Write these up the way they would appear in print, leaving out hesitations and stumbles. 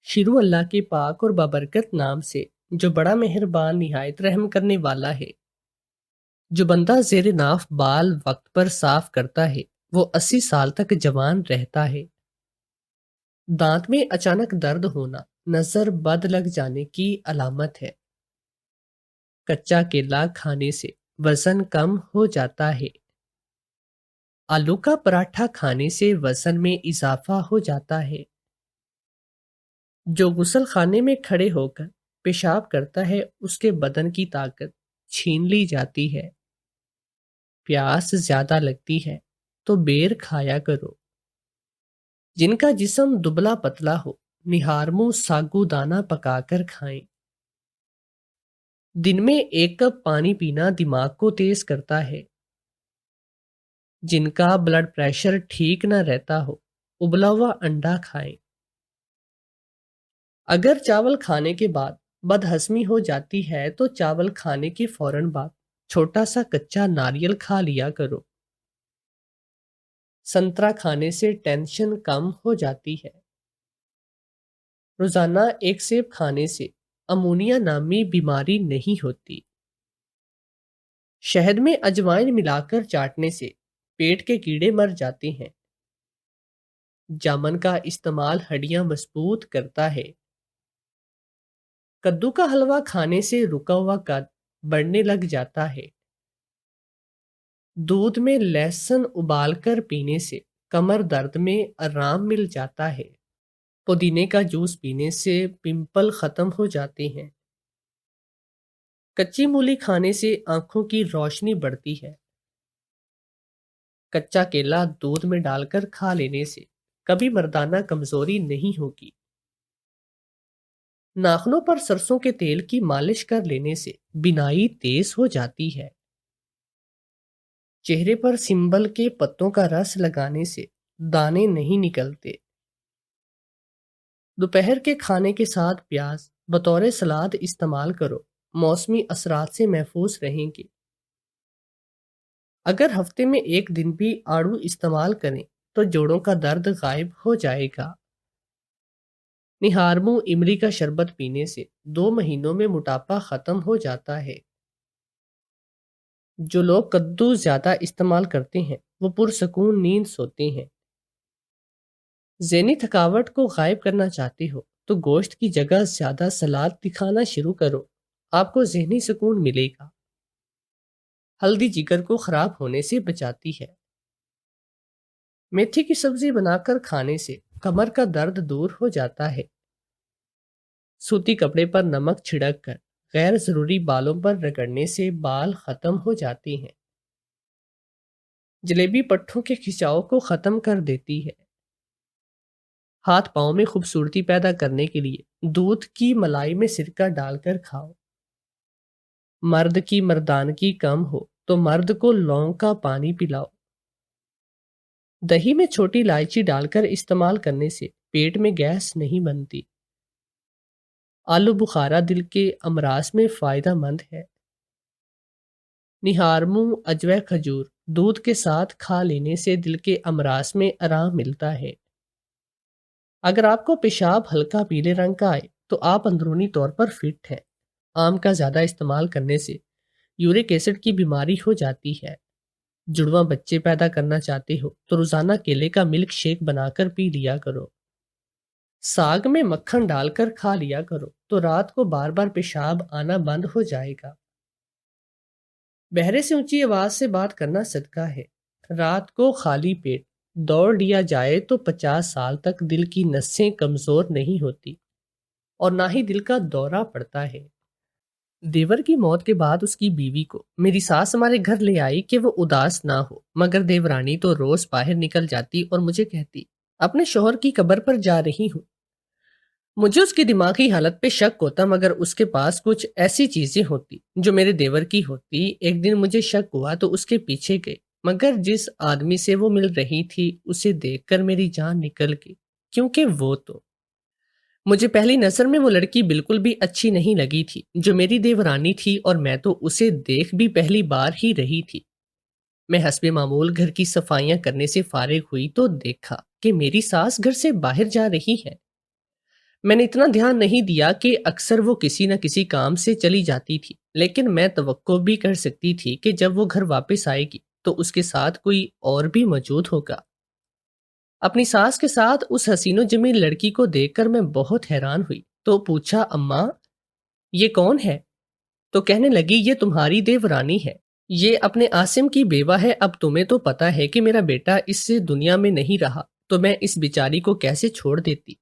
شروع اللہ کے پاک اور بابرکت نام سے جو بڑا مہربان نہایت رحم کرنے والا ہے۔ جو بندہ زیر ناف بال وقت پر صاف کرتا ہے وہ 80 سال تک جوان رہتا ہے۔ دانت میں اچانک درد ہونا نظر بد لگ جانے کی علامت ہے۔ کچا کیلا کھانے سے وزن کم ہو جاتا ہے۔ آلو کا پراٹھا کھانے سے وزن میں اضافہ ہو جاتا ہے۔ جو غسل خانے میں کھڑے ہو کر پیشاب کرتا ہے اس کے بدن کی طاقت چھین لی جاتی ہے۔ پیاس زیادہ لگتی ہے تو بیر کھایا کرو۔ جن کا جسم دبلا پتلا ہو نہارمو ساگو دانہ پکا کر کھائیں۔ دن میں 1 کپ پانی پینا دماغ کو تیز کرتا ہے۔ جن کا بلڈ پریشر ٹھیک نہ رہتا ہو ابلا ہوا انڈا کھائیں۔ اگر چاول کھانے کے بعد بدہضمی ہو جاتی ہے تو چاول کھانے کے فوراً بعد چھوٹا سا کچا ناریل کھا لیا کرو۔ سنترا کھانے سے ٹینشن کم ہو جاتی ہے۔ روزانہ 1 سیب کھانے سے امونیا نامی بیماری نہیں ہوتی۔ شہد میں اجوائن ملا کر چاٹنے سے پیٹ کے کیڑے مر جاتے ہیں۔ جامن کا استعمال ہڈیاں مضبوط کرتا ہے۔ کدو کا حلوہ کھانے سے رکا ہوا قد بڑھنے لگ جاتا ہے۔ دودھ میں لہسن ابال کر پینے سے کمر درد میں آرام مل جاتا ہے۔ پودینے کا جوس پینے سے پمپل ختم ہو جاتے ہیں۔ کچی مولی کھانے سے آنکھوں کی روشنی بڑھتی ہے۔ کچا کیلا دودھ میں ڈال کر کھا لینے سے کبھی مردانہ کمزوری نہیں ہوگی۔ ناخنوں پر سرسوں کے تیل کی مالش کر لینے سے بینائی تیز ہو جاتی ہے۔ چہرے پر سنبل کے پتوں کا رس لگانے سے دانے نہیں نکلتے۔ دوپہر کے کھانے کے ساتھ پیاز بطور سلاد استعمال کرو، موسمی اثرات سے محفوظ رہیں گے۔ اگر ہفتے میں 1 دن بھی آڑو استعمال کریں تو جوڑوں کا درد غائب ہو جائے گا۔ نہارمو املی کا شربت پینے سے 2 مہینوں میں موٹاپا ختم ہو جاتا ہے۔ جو لوگ کدو زیادہ استعمال کرتے ہیں وہ پرسکون نیند سوتے ہیں۔ ذہنی تھکاوٹ کو غائب کرنا چاہتے ہو تو گوشت کی جگہ زیادہ سلاد دکھانا شروع کرو، آپ کو ذہنی سکون ملے گا۔ ہلدی جگر کو خراب ہونے سے بچاتی ہے۔ میتھی کی سبزی بنا کر کھانے سے کمر کا درد دور ہو جاتا ہے۔ سوتی کپڑے پر نمک چھڑک کر غیر ضروری بالوں پر رگڑنے سے بال ختم ہو جاتے ہیں۔ جلیبی پٹھوں کے کھچاؤ کو ختم کر دیتی ہے۔ ہاتھ پاؤں میں خوبصورتی پیدا کرنے کے لیے دودھ کی ملائی میں سرکہ ڈال کر کھاؤ۔ مرد کی مردانگی کم ہو تو مرد کو لونگ کا پانی پلاؤ۔ دہی میں چھوٹی الائچی ڈال کر استعمال کرنے سے پیٹ میں گیس نہیں بنتی۔ آلو بخارا دل کے امراض میں فائدہ مند ہے۔ نہارمو اجوے کھجور دودھ کے ساتھ کھا لینے سے دل کے امراض میں آرام ملتا ہے۔ اگر آپ کو پیشاب ہلکا پیلے رنگ کا آئے تو آپ اندرونی طور پر فٹ ہیں۔ آم کا زیادہ استعمال کرنے سے یورک ایسڈ کی بیماری ہو جاتی ہے۔ جڑواں بچے پیدا کرنا چاہتے ہو تو روزانہ کیلے کا ملک شیک بنا کر پی لیا کرو۔ ساگ میں مکھن ڈال کر کھا لیا کرو تو رات کو بار بار پیشاب آنا بند ہو جائے گا۔ بہرے سے اونچی آواز سے بات کرنا صدقہ ہے۔ رات کو خالی پیٹ دوڑ لیا جائے تو 50 سال تک دل کی نسیں کمزور نہیں ہوتی اور نہ ہی دل کا دورہ پڑتا ہے۔ دیور کی موت کے بعد اس کی بیوی کو میری ساس ہمارے گھر لے آئی کہ وہ اداس نہ ہو، مگر دیورانی تو روز باہر نکل جاتی اور مجھے کہتی اپنے شوہر کی قبر پر جا رہی ہوں۔ مجھے اس کی دماغی حالت پہ شک ہوتا مگر اس کے پاس کچھ ایسی چیزیں ہوتی جو میرے دیور کی ہوتی۔ ایک دن مجھے شک ہوا تو اس کے پیچھے گئے، مگر جس آدمی سے وہ مل رہی تھی اسے دیکھ کر میری جان نکل گئی، کیونکہ وہ تو مجھے پہلی نظر میں وہ لڑکی بالکل بھی اچھی نہیں لگی تھی جو میری دیورانی تھی، اور میں تو اسے دیکھ بھی پہلی بار ہی رہی تھی۔ میں حسب معمول گھر کی صفائیاں کرنے سے فارغ ہوئی تو دیکھا کہ میری ساس گھر سے باہر جا رہی ہے۔ میں نے اتنا دھیان نہیں دیا کہ اکثر وہ کسی نہ کسی کام سے چلی جاتی تھی، لیکن میں توقع بھی کر سکتی تھی کہ جب وہ گھر واپس آئے گی تو اس کے ساتھ کوئی اور بھی موجود ہوگا۔ اپنی ساس کے ساتھ اس حسین و جمیل لڑکی کو دیکھ کر میں بہت حیران ہوئی، تو پوچھا، اماں یہ کون ہے؟ تو کہنے لگی، یہ تمہاری دیورانی ہے، یہ اپنے عاصم کی بیوہ ہے۔ اب تمہیں تو پتا ہے کہ میرا بیٹا اس سے دنیا میں نہیں رہا، تو میں اس بیچاری کو کیسے چھوڑ دیتی،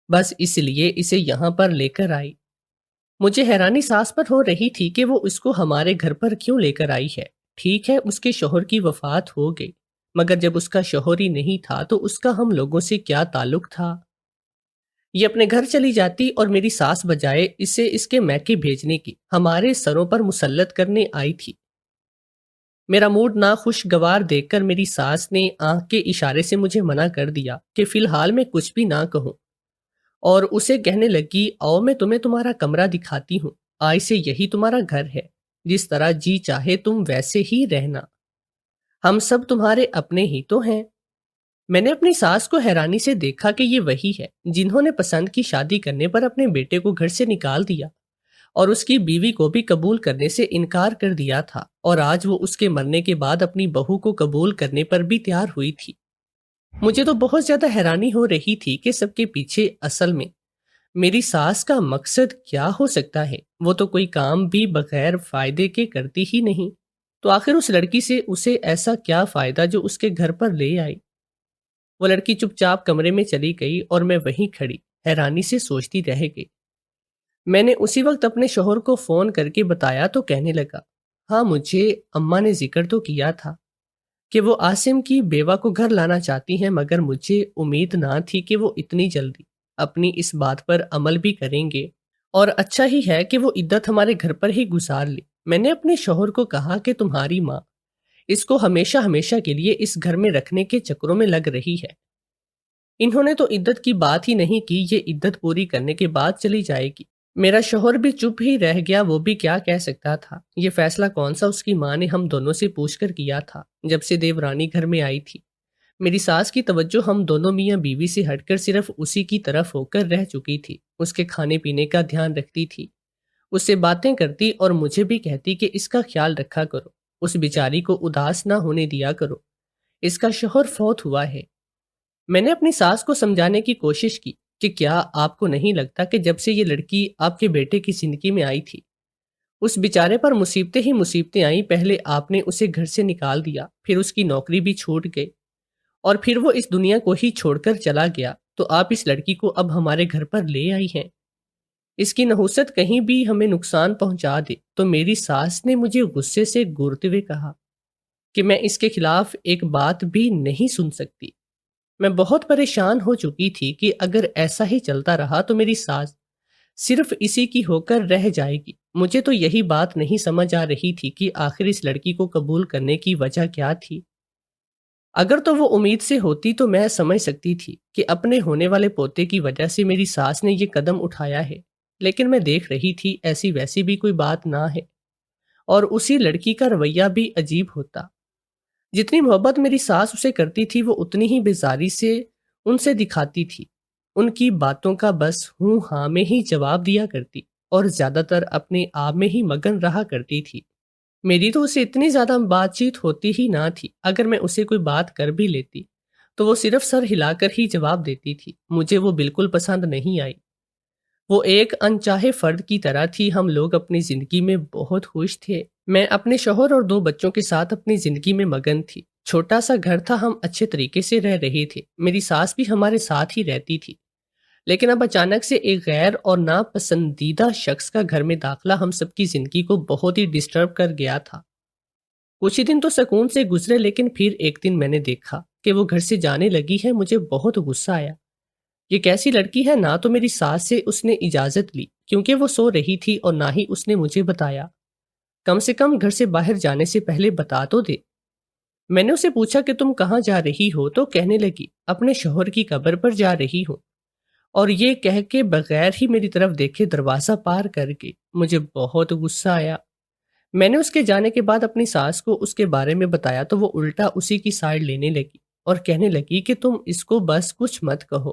بس اس لیے اسے یہاں پر لے کر آئی۔ مجھے حیرانی ساس پر ہو رہی تھی کہ وہ اس کو ہمارے گھر پر کیوں لے کر آئی ہے۔ ٹھیک ہے، اس کے شوہر کی وفات ہو گئی، مگر جب اس کا شوہر ہی نہیں تھا تو اس کا ہم لوگوں سے کیا تعلق تھا؟ یہ اپنے گھر چلی جاتی اور میری ساس بجائے اسے اس کے میکے بھیجنے کی ہمارے سروں پر مسلط کرنے آئی تھی۔ میرا موڈ ناخوشگوار دیکھ کر میری ساس نے آنکھ کے اشارے سے مجھے منع کر دیا کہ فی الحال میں کچھ بھی نہ کہوں، اور اسے کہنے لگی، آؤ میں تمہیں تمہارا کمرہ دکھاتی ہوں، آج سے یہی تمہارا گھر ہے، جس طرح جی چاہے تم ویسے ہی رہنا، ہم سب تمہارے اپنے ہی تو ہیں۔ میں نے اپنی ساس کو حیرانی سے دیکھا کہ یہ وہی ہے جنہوں نے پسند کی شادی کرنے پر اپنے بیٹے کو گھر سے نکال دیا اور اس کی بیوی کو بھی قبول کرنے سے انکار کر دیا تھا، اور آج وہ اس کے مرنے کے بعد اپنی بہو کو قبول کرنے پر بھی تیار ہوئی تھی۔ مجھے تو بہت زیادہ حیرانی ہو رہی تھی کہ سب کے پیچھے اصل میں میری ساس کا مقصد کیا ہو سکتا ہے۔ وہ تو کوئی کام بھی بغیر فائدے کے کرتی ہی نہیں، تو آخر اس لڑکی سے اسے ایسا کیا فائدہ جو اس کے گھر پر لے آئی؟ وہ لڑکی چپ چاپ کمرے میں چلی گئی اور میں وہیں کھڑی حیرانی سے سوچتی رہ گئی۔ میں نے اسی وقت اپنے شوہر کو فون کر کے بتایا تو کہنے لگا، ہاں مجھے اماں نے ذکر تو کیا تھا کہ وہ عاصم کی بیوہ کو گھر لانا چاہتی ہیں، مگر مجھے امید نہ تھی کہ وہ اتنی جلدی اپنی اس بات پر عمل بھی کریں گے، اور اچھا ہی ہے کہ وہ عدت ہمارے گھر پر ہی گزار لی۔ میں نے اپنے شوہر کو کہا کہ تمہاری ماں اس کو ہمیشہ ہمیشہ کے لیے اس گھر میں رکھنے کے چکروں میں لگ رہی ہے، انہوں نے تو عدت کی بات ہی نہیں کی، یہ عدت پوری کرنے کے بعد چلی جائے گی۔ میرا شوہر بھی چپ ہی رہ گیا، وہ بھی کیا کہہ سکتا تھا۔ یہ فیصلہ کون سا اس کی ماں نے ہم دونوں سے پوچھ کر کیا تھا جب سے دیورانی گھر میں آئی تھی۔ میری ساس کی توجہ ہم دونوں میاں بیوی سے ہٹ کر صرف اسی کی طرف ہو کر رہ چکی تھی، اس کے کھانے پینے کا دھیان رکھتی تھی، اس سے باتیں کرتی اور مجھے بھی کہتی کہ اس کا خیال رکھا کرو، اس بیچاری کو اداس نہ ہونے دیا کرو، اس کا شوہر فوت ہوا ہے۔ میں نے اپنی ساس کو سمجھانے کی کوشش کی کہ کیا آپ کو نہیں لگتا کہ جب سے یہ لڑکی آپ کے بیٹے کی زندگی میں آئی تھی، اس بیچارے پر مصیبتیں ہی مصیبتیں آئیں۔ پہلے آپ نے اسے گھر سے نکال دیا، پھر اس کی نوکری بھی چھوٹ گئی، اور پھر وہ اس دنیا کو ہی چھوڑ کر چلا گیا، تو آپ اس لڑکی کو اب ہمارے گھر پر لے آئی ہیں۔ اس کی نحوست کہیں بھی ہمیں نقصان پہنچا دے۔ تو میری ساس نے مجھے غصے سے گورتے ہوئے کہا کہ میں اس کے خلاف ایک بات بھی نہیں سن سکتی۔ میں بہت پریشان ہو چکی تھی کہ اگر ایسا ہی چلتا رہا تو میری ساس صرف اسی کی ہو کر رہ جائے گی۔ مجھے تو یہی بات نہیں سمجھ آ رہی تھی کہ آخر اس لڑکی کو قبول کرنے کی وجہ کیا تھی۔ اگر تو وہ امید سے ہوتی تو میں سمجھ سکتی تھی کہ اپنے ہونے والے پوتے کی وجہ سے میری ساس نے یہ قدم اٹھایا ہے، لیکن میں دیکھ رہی تھی ایسی ویسی بھی کوئی بات نہ ہے، اور اسی لڑکی کا رویہ بھی عجیب ہوتا۔ جتنی محبت میری ساس اسے کرتی تھی وہ اتنی ہی بیزاری سے ان سے دکھاتی تھی، ان کی باتوں کا بس ہوں ہاں میں ہی جواب دیا کرتی، اور زیادہ تر اپنے آپ میں ہی مگن رہا کرتی تھی۔ میری تو اسے اتنی زیادہ بات چیت ہوتی ہی نہ تھی، اگر میں اسے کوئی بات کر بھی لیتی تو وہ صرف سر ہلا کر ہی جواب دیتی تھی۔ مجھے وہ بالکل پسند نہیں آئی، وہ ایک انچاہے فرد کی طرح تھی۔ ہم لوگ اپنی زندگی میں بہت خوش تھے، میں اپنے شوہر اور 2 بچوں کے ساتھ اپنی زندگی میں مگن تھی، چھوٹا سا گھر تھا، ہم اچھے طریقے سے رہ رہے تھے، میری ساس بھی ہمارے ساتھ ہی رہتی تھی، لیکن اب اچانک سے ایک غیر اور ناپسندیدہ شخص کا گھر میں داخلہ ہم سب کی زندگی کو بہت ہی ڈسٹرب کر گیا تھا۔ کچھ ہی دن تو سکون سے گزرے، لیکن پھر ایک دن میں نے دیکھا کہ وہ گھر سے جانے لگی ہے۔ مجھے بہت غصہ آیا، یہ کیسی لڑکی ہے؟ نہ تو میری ساس سے اس نے اجازت لی کیونکہ وہ سو رہی تھی، اور نہ ہی اس نے مجھے بتایا، کم سے کم گھر سے باہر جانے سے پہلے بتا تو دے۔ میں نے اسے پوچھا کہ تم کہاں جا رہی ہو، تو کہنے لگی اپنے شوہر کی قبر پر جا رہی ہوں، اور یہ کہہ کے بغیر ہی میری طرف دیکھے دروازہ پار کر گئی۔ مجھے بہت غصہ آیا۔ میں نے اس کے جانے کے بعد اپنی ساس کو اس کے بارے میں بتایا تو وہ الٹا اسی کی سائڈ لینے لگی اور کہنے لگی کہ تم اس کو بس کچھ مت کہو،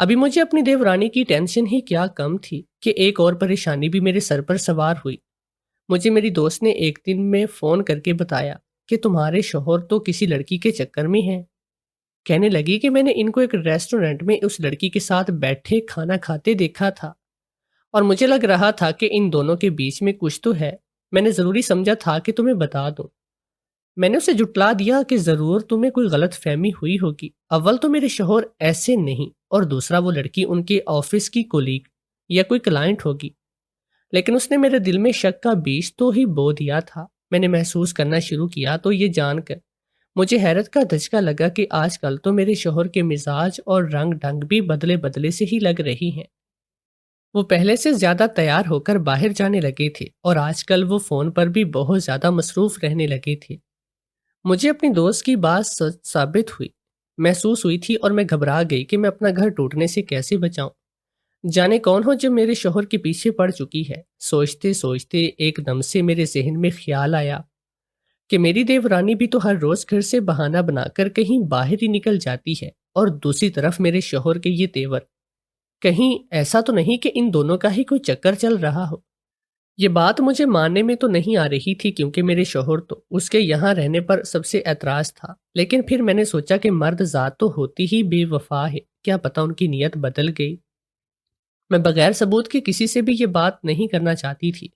ابھی مجھے اپنی دیورانی کی ٹینشن ہی کیا کم تھی کہ ایک اور پریشانی بھی میرے سر پر سوار ہوئی۔ مجھے میری دوست نے ایک دن میں فون کر کے بتایا کہ تمہارے شوہر تو کسی لڑکی کے چکر میں ہیں۔ کہنے لگی کہ میں نے ان کو ایک ریسٹورنٹ میں اس لڑکی کے ساتھ بیٹھے کھانا کھاتے دیکھا تھا، اور مجھے لگ رہا تھا کہ ان دونوں کے بیچ میں کچھ تو ہے۔ میں نے ضروری سمجھا تھا کہ تمہیں بتا دوں۔ میں نے اسے جھٹلا دیا کہ ضرور تمہیں کوئی غلط فہمی ہوئی ہوگی، اول تو میرے شوہر ایسے نہیں، اور دوسرا وہ لڑکی ان کے آفس کی کولیگ یا کوئی کلائنٹ ہوگی۔ لیکن اس نے میرے دل میں شک کا بیج تو ہی بو دیا تھا۔ میں نے محسوس کرنا شروع کیا تو یہ جان کر مجھے حیرت کا دھچکا لگا کہ آج کل تو میرے شوہر کے مزاج اور رنگ ڈھنگ بھی بدلے بدلے سے ہی لگ رہی ہیں۔ وہ پہلے سے زیادہ تیار ہو کر باہر جانے لگے تھے، اور آج کل وہ فون پر بھی بہت زیادہ مصروف رہنے لگے تھے۔ مجھے اپنی دوست کی بات سچ ثابت ہوئی محسوس ہوئی تھی، اور میں گھبرا گئی کہ میں اپنا گھر ٹوٹنے سے کیسے بچاؤں۔ جانے کون ہو جو میرے شوہر کے پیچھے پڑ چکی ہے۔ سوچتے سوچتے ایک دم سے میرے ذہن میں خیال آیا کہ میری دیورانی بھی تو ہر روز گھر سے بہانہ بنا کر کہیں باہر ہی نکل جاتی ہے، اور دوسری طرف میرے شوہر کے یہ تیور، کہیں ایسا تو نہیں کہ ان دونوں کا ہی کوئی چکر چل رہا ہو۔ یہ بات مجھے ماننے میں تو نہیں آ رہی تھی، کیونکہ میرے شوہر تو اس کے یہاں رہنے پر سب سے اعتراض تھا، لیکن پھر میں نے سوچا کہ مرد ذات تو ہوتی ہی بے وفا ہے، کیا پتہ ان کی نیت بدل گئی۔ میں بغیر ثبوت کے کسی سے بھی یہ بات نہیں کرنا چاہتی تھی،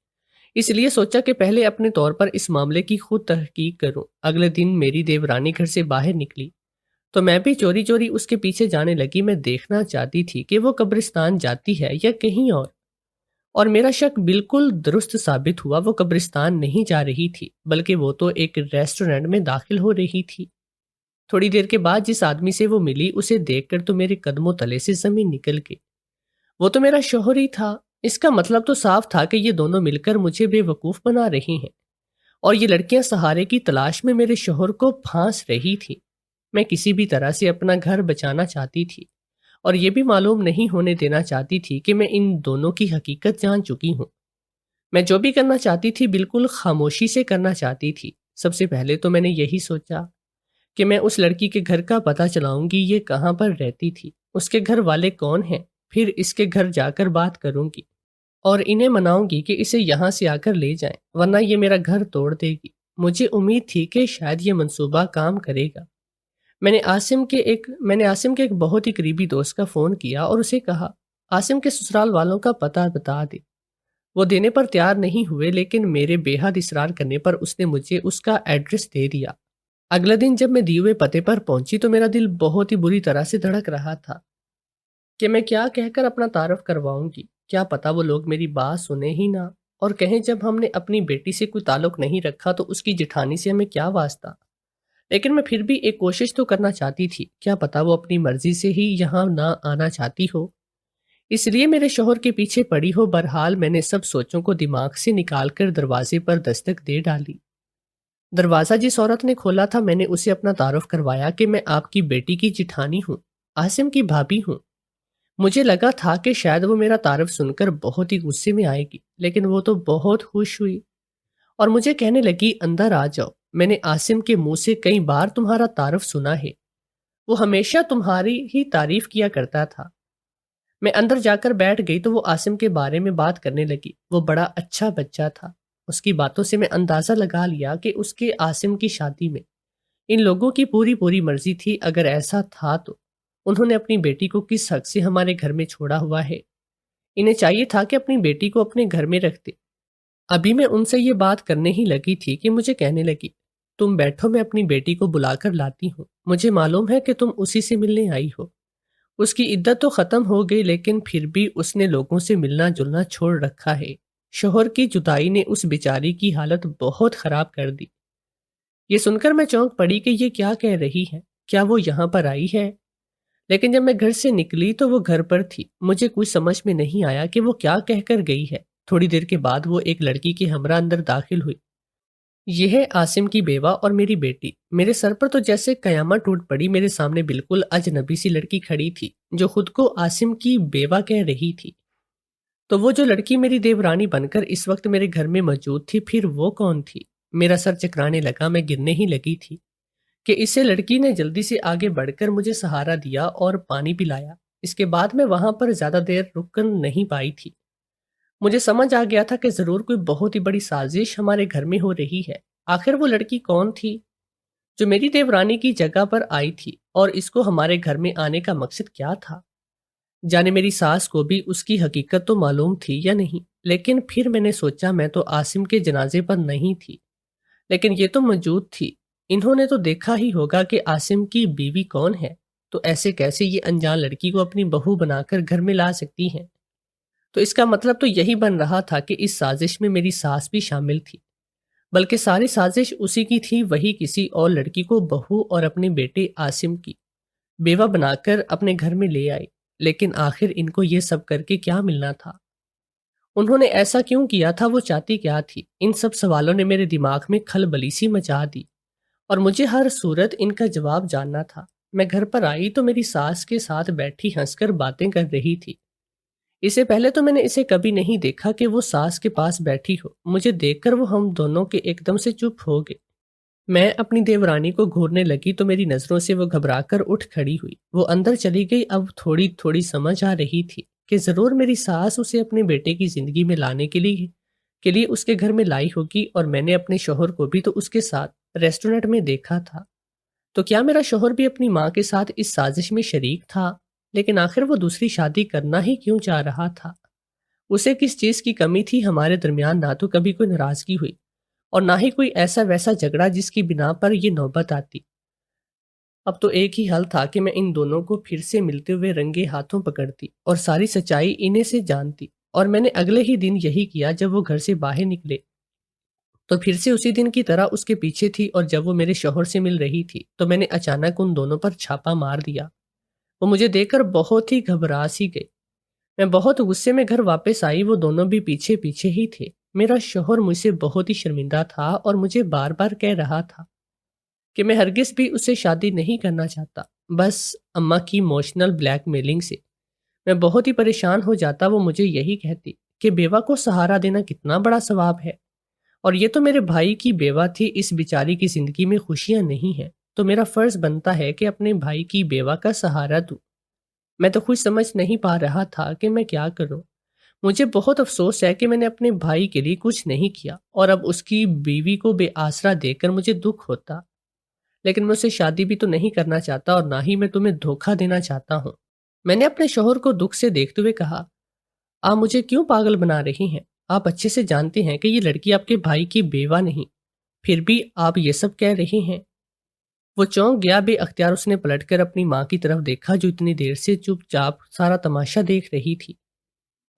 اس لیے سوچا کہ پہلے اپنے طور پر اس معاملے کی خود تحقیق کروں۔ اگلے دن میری دیورانی گھر سے باہر نکلی تو میں بھی چوری چوری اس کے پیچھے جانے لگی۔ میں دیکھنا چاہتی تھی کہ وہ قبرستان جاتی ہے یا کہیں اور میرا شک بالکل درست ثابت ہوا۔ وہ قبرستان نہیں جا رہی تھی، بلکہ وہ تو ایک ریسٹورنٹ میں داخل ہو رہی تھی۔ تھوڑی دیر کے بعد جس آدمی سے وہ ملی، اسے دیکھ کر تو میرے قدموں تلے سے زمین نکل گئی۔ وہ تو میرا شوہر ہی تھا۔ اس کا مطلب تو صاف تھا کہ یہ دونوں مل کر مجھے بے وقوف بنا رہی ہیں، اور یہ لڑکیاں سہارے کی تلاش میں میرے شوہر کو پھانس رہی تھی۔ میں کسی بھی طرح سے اپنا گھر بچانا چاہتی تھی، اور یہ بھی معلوم نہیں ہونے دینا چاہتی تھی کہ میں ان دونوں کی حقیقت جان چکی ہوں۔ میں جو بھی کرنا چاہتی تھی بالکل خاموشی سے کرنا چاہتی تھی۔ سب سے پہلے تو میں نے یہی سوچا کہ میں اس لڑکی کے گھر کا پتہ چلاؤں گی، یہ کہاں پر رہتی تھی، اس کے گھر والے کون ہیں، پھر اس کے گھر جا کر بات کروں گی اور انہیں مناؤں گی کہ اسے یہاں سے آ کر لے جائیں، ورنہ یہ میرا گھر توڑ دے گی۔ مجھے امید تھی کہ شاید یہ منصوبہ کام کرے گا۔ میں نے عاصم کے ایک بہت ہی قریبی دوست کا فون کیا اور اسے کہا عاصم کے سسرال والوں کا پتہ بتا دے۔ وہ دینے پر تیار نہیں ہوئے، لیکن میرے بے حد اصرار کرنے پر اس نے مجھے اس کا ایڈریس دے دیا۔ اگلے دن جب میں دیے ہوئے پتے پر پہنچی تو میرا دل بہت ہی بری طرح سے دھڑک رہا تھا کہ میں کیا کہہ کر اپنا تعارف کرواؤں گی۔ کیا پتا وہ لوگ میری بات سنیں ہی نہ، اور کہیں جب ہم نے اپنی بیٹی سے کوئی تعلق نہیں رکھا تو اس کی جٹھانی سے ہمیں کیا واسطہ۔ لیکن میں پھر بھی ایک کوشش تو کرنا چاہتی تھی، کیا پتا وہ اپنی مرضی سے ہی یہاں نہ آنا چاہتی ہو، اس لیے میرے شوہر کے پیچھے پڑی ہو۔ بہرحال میں نے سب سوچوں کو دماغ سے نکال کر دروازے پر دستک دے ڈالی۔ دروازہ جس عورت نے کھولا تھا، میں نے اسے اپنا تعارف کروایا کہ میں آپ کی بیٹی کی جٹھانی ہوں، عاصم کی بھابھی ہوں۔ مجھے لگا تھا کہ شاید وہ میرا تعارف سن کر بہت ہی غصے میں آئے گی، لیکن وہ تو بہت خوش ہوئی اور مجھے کہنے لگی اندر آ جاؤ، میں نے عاصم کے منہ سے کئی بار تمہارا تعارف سنا ہے، وہ ہمیشہ تمہاری ہی تعریف کیا کرتا تھا۔ میں اندر جا کر بیٹھ گئی تو وہ عاصم کے بارے میں بات کرنے لگی۔ وہ بڑا اچھا بچہ تھا، اس کی باتوں سے میں اندازہ لگا لیا کہ اس کے عاصم کی شادی میں ان لوگوں کی پوری مرضی تھی۔ اگر ایسا تھا تو انہوں نے اپنی بیٹی کو کس حق سے ہمارے گھر میں چھوڑا ہوا ہے؟ انہیں چاہیے تھا کہ اپنی بیٹی کو اپنے گھر میں رکھتے۔ ابھی میں ان سے یہ بات کرنے ہی لگی تھی کہ مجھے کہنے لگی تم بیٹھو، میں اپنی بیٹی کو بلا کر لاتی ہوں، مجھے معلوم ہے کہ تم اسی سے ملنے آئی ہو۔ اس کی عدت تو ختم ہو گئی، لیکن پھر بھی اس نے لوگوں سے ملنا جلنا چھوڑ رکھا ہے۔ شوہر کی جدائی نے اس بیچاری کی حالت بہت خراب کر دی۔ یہ سن کر میں چونک پڑی کہ یہ کیا کہہ رہی ہے، کیا وہ یہاں پر آئی ہے؟ لیکن جب میں گھر سے نکلی تو وہ گھر پر تھی۔ مجھے کچھ سمجھ میں نہیں آیا کہ وہ کیا کہہ کر گئی ہے۔ تھوڑی دیر کے بعد وہ ایک لڑکی کے ہمراہ اندر داخل ہوئی۔ یہ ہے عاصم کی بیوہ اور میری بیٹی۔ میرے سر پر تو جیسے قیامت ٹوٹ پڑی۔ میرے سامنے بالکل اجنبی سی لڑکی کھڑی تھی جو خود کو عاصم کی بیوہ کہہ رہی تھی۔ تو وہ جو لڑکی میری دیورانی بن کر اس وقت میرے گھر میں موجود تھی، پھر وہ کون تھی؟ میرا سر چکرانے لگا، میں گرنے ہی لگی تھی کہ اسے لڑکی نے جلدی سے آگے بڑھ کر مجھے سہارا دیا اور پانی پلایا۔ اس کے بعد میں وہاں پر زیادہ دیر رک کر نہیں پائی تھی۔ مجھے سمجھ آ گیا تھا کہ ضرور کوئی بہت ہی بڑی سازش ہمارے گھر میں ہو رہی ہے۔ آخر وہ لڑکی کون تھی جو میری دیورانی کی جگہ پر آئی تھی، اور اس کو ہمارے گھر میں آنے کا مقصد کیا تھا؟ جانے میری ساس کو بھی اس کی حقیقت تو معلوم تھی یا نہیں، لیکن پھر میں نے سوچا میں تو عاصم کے جنازے پر نہیں تھی، لیکن یہ تو موجود تھی۔ انہوں نے تو دیکھا ہی ہوگا کہ عاصم کی بیوی کون ہے، تو ایسے کیسے یہ انجان لڑکی کو اپنی بہو بنا کر گھر میں لا سکتی ہیں؟ تو اس کا مطلب تو یہی بن رہا تھا کہ اس سازش میں میری ساس بھی شامل تھی، بلکہ ساری سازش اسی کی تھی۔ وہی کسی اور لڑکی کو بہو اور اپنے بیٹے عاصم کی بیوہ بنا کر اپنے گھر میں لے آئی۔ لیکن آخر ان کو یہ سب کر کے کیا ملنا تھا؟ انہوں نے ایسا کیوں کیا تھا؟ وہ چاہتی کیا تھی؟ ان سب سوالوں نے میرے دماغ میں کھلبلی سی مچا دی، اور مجھے ہر صورت ان کا جواب جاننا تھا۔ میں گھر پر آئی تو میری ساس کے ساتھ بیٹھی ہنس کر باتیں کر رہی تھی۔ اس سے پہلے تو میں نے اسے کبھی نہیں دیکھا کہ وہ ساس کے پاس بیٹھی ہو۔ مجھے دیکھ کر وہ ہم دونوں کے ایک دم سے چپ ہو گئے۔ میں اپنی دیورانی کو گھورنے لگی تو میری نظروں سے وہ گھبرا کر اٹھ کھڑی ہوئی۔ وہ اندر چلی گئی۔ اب تھوڑی تھوڑی سمجھ آ رہی تھی کہ ضرور میری ساس اسے اپنے بیٹے کی زندگی میں لانے کے لیے اس کے گھر میں لائی ہوگی، اور میں نے اپنے شوہر کو بھی تو اس کے ساتھ ریسٹورنٹ میں دیکھا تھا۔ تو کیا میرا شوہر بھی اپنی ماں کے ساتھ اس سازش میں شریک تھا؟ لیکن آخر وہ دوسری شادی کرنا ہی کیوں چاہ رہا تھا؟ اسے کس چیز کی کمی تھی؟ ہمارے درمیان نہ تو کبھی کوئی ناراضگی ہوئی، اور نہ ہی کوئی ایسا ویسا جھگڑا جس کی بنا پر یہ نوبت آتی۔ اب تو ایک ہی حل تھا کہ میں ان دونوں کو پھر سے ملتے ہوئے رنگے ہاتھوں پکڑتی اور ساری سچائی انہیں سے جانتی۔ اور میں نے اگلے ہی دن یہی کیا۔ جب وہ گھر سے باہر نکلے تو پھر سے اسی دن کی طرح اس کے پیچھے تھی، اور جب وہ میرے شوہر سے مل رہی تھی تو میں نے اچانک ان دونوں پر چھاپا مار دیا۔ وہ مجھے دیکھ کر بہت ہی گھبرا سی گئی۔ میں بہت غصے میں گھر واپس آئی۔ وہ دونوں بھی پیچھے پیچھے ہی تھے۔ میرا شوہر مجھ سے بہت ہی شرمندہ تھا، اور مجھے بار بار کہہ رہا تھا کہ میں ہرگز بھی اس سے شادی نہیں کرنا چاہتا۔ بس اماں کی ایموشنل بلیک میلنگ سے میں بہت ہی پریشان ہو جاتا۔ وہ مجھے یہی کہتی کہ بیوہ کو سہارا دینا کتنا بڑا ثواب ہے، اور یہ تو میرے بھائی کی بیوہ تھی۔ اس بیچاری کی زندگی میں خوشیاں نہیں ہیں، تو میرا فرض بنتا ہے کہ اپنے بھائی کی بیوہ کا سہارا دوں۔ میں تو خود سمجھ نہیں پا رہا تھا کہ میں کیا کروں۔ مجھے بہت افسوس ہے کہ میں نے اپنے بھائی کے لیے کچھ نہیں کیا، اور اب اس کی بیوی کو بے آسرا دیکھ کر مجھے دکھ ہوتا۔ لیکن میں اسے شادی بھی تو نہیں کرنا چاہتا، اور نہ ہی میں تمہیں دھوکہ دینا چاہتا ہوں۔ میں نے اپنے شوہر کو دکھ سے دیکھتے ہوئے کہا، آپ مجھے کیوں پاگل بنا رہی ہیں؟ آپ اچھے سے جانتے ہیں کہ یہ لڑکی آپ کے بھائی کی بیوہ نہیں، پھر بھی آپ یہ سب کہہ رہی ہیں۔ وہ چونک گیا۔ بے اختیار اس نے پلٹ کر اپنی ماں کی طرف دیکھا، جو اتنی دیر سے چپ چاپ سارا تماشا دیکھ رہی تھی،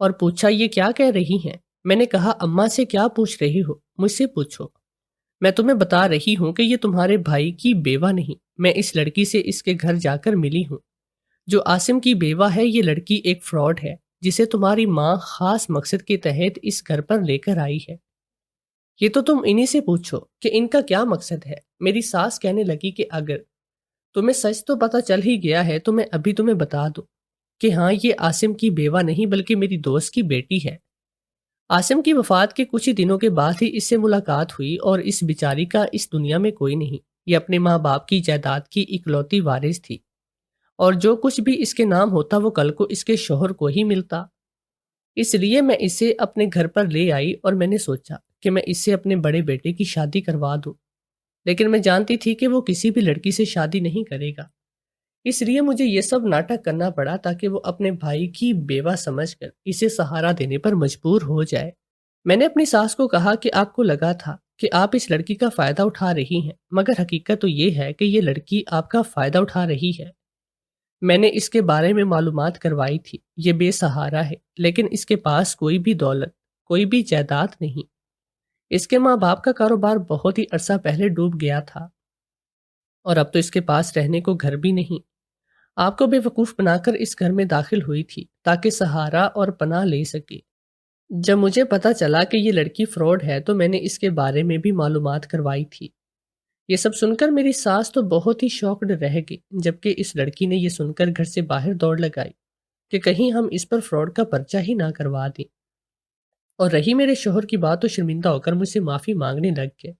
اور پوچھا، یہ کیا کہہ رہی ہیں؟ میں نے کہا، اماں سے کیا پوچھ رہی ہو؟ مجھ سے پوچھو۔ میں تمہیں بتا رہی ہوں کہ یہ تمہارے بھائی کی بیوہ نہیں۔ میں اس لڑکی سے اس کے گھر جا کر ملی ہوں، جو عاصم کی بیوہ ہے۔ یہ لڑکی ایک فراڈ ہے، جسے تمہاری ماں خاص مقصد کے تحت اس گھر پر لے کر آئی ہے۔ یہ تو تم انہی سے پوچھو کہ ان کا کیا مقصد ہے۔ میری ساس کہنے لگی کہ اگر تمہیں سچ تو پتہ چل ہی گیا ہے تو میں ابھی تمہیں بتا دوں کہ ہاں، یہ عاصم کی بیوہ نہیں بلکہ میری دوست کی بیٹی ہے۔ عاصم کی وفات کے کچھ ہی دنوں کے بعد ہی اس سے ملاقات ہوئی، اور اس بیچاری کا اس دنیا میں کوئی نہیں۔ یہ اپنے ماں باپ کی جائیداد کی اکلوتی وارث تھی، اور جو کچھ بھی اس کے نام ہوتا وہ کل کو اس کے شوہر کو ہی ملتا۔ اس لیے میں اسے اپنے گھر پر لے آئی، اور میں نے سوچا کہ میں اس سے اپنے بڑے بیٹے کی شادی کروا دوں۔ لیکن میں جانتی تھی کہ وہ کسی بھی لڑکی سے شادی نہیں کرے گا، اس لیے مجھے یہ سب ناٹک کرنا پڑا تاکہ وہ اپنے بھائی کی بیوہ سمجھ کر اسے سہارا دینے پر مجبور ہو جائے۔ میں نے اپنی ساس کو کہا کہ آپ کو لگا تھا کہ آپ اس لڑکی کا فائدہ اٹھا رہی ہیں، مگر حقیقت تو یہ ہے کہ یہ لڑکی آپ کا فائدہ اٹھا رہی ہے۔ میں نے اس کے بارے میں معلومات کروائی تھی۔ یہ بے سہارا ہے، لیکن اس کے پاس کوئی بھی دولت، کوئی بھی جائیداد نہیں۔ اس کے ماں باپ کا کاروبار بہت ہی عرصہ پہلے ڈوب گیا تھا، اور اب تو اس کے پاس رہنے کو گھر بھی نہیں۔ آپ کو بے وقوف بنا کر اس گھر میں داخل ہوئی تھی تاکہ سہارا اور پناہ لے سکے۔ جب مجھے پتا چلا کہ یہ لڑکی فراڈ ہے تو میں نے اس کے بارے میں بھی معلومات کروائی تھی۔ یہ سب سن کر میری ساس تو بہت ہی شاکڈ رہ گئی، جبکہ اس لڑکی نے یہ سن کر گھر سے باہر دوڑ لگائی کہ کہیں ہم اس پر فراڈ کا پرچہ ہی نہ کروا دیں۔ اور رہی میرے شوہر کی بات، تو شرمندہ ہو کر مجھ سے معافی مانگنے لگ گئے۔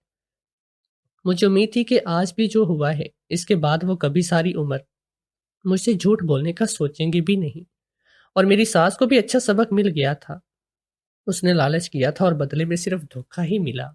مجھے امید تھی کہ آج بھی جو ہوا ہے اس کے بعد وہ کبھی ساری عمر مجھ سے جھوٹ بولنے کا سوچیں گے بھی نہیں، اور میری ساس کو بھی اچھا سبق مل گیا تھا۔ اس نے لالچ کیا تھا اور بدلے میں صرف دھوکہ ہی ملا۔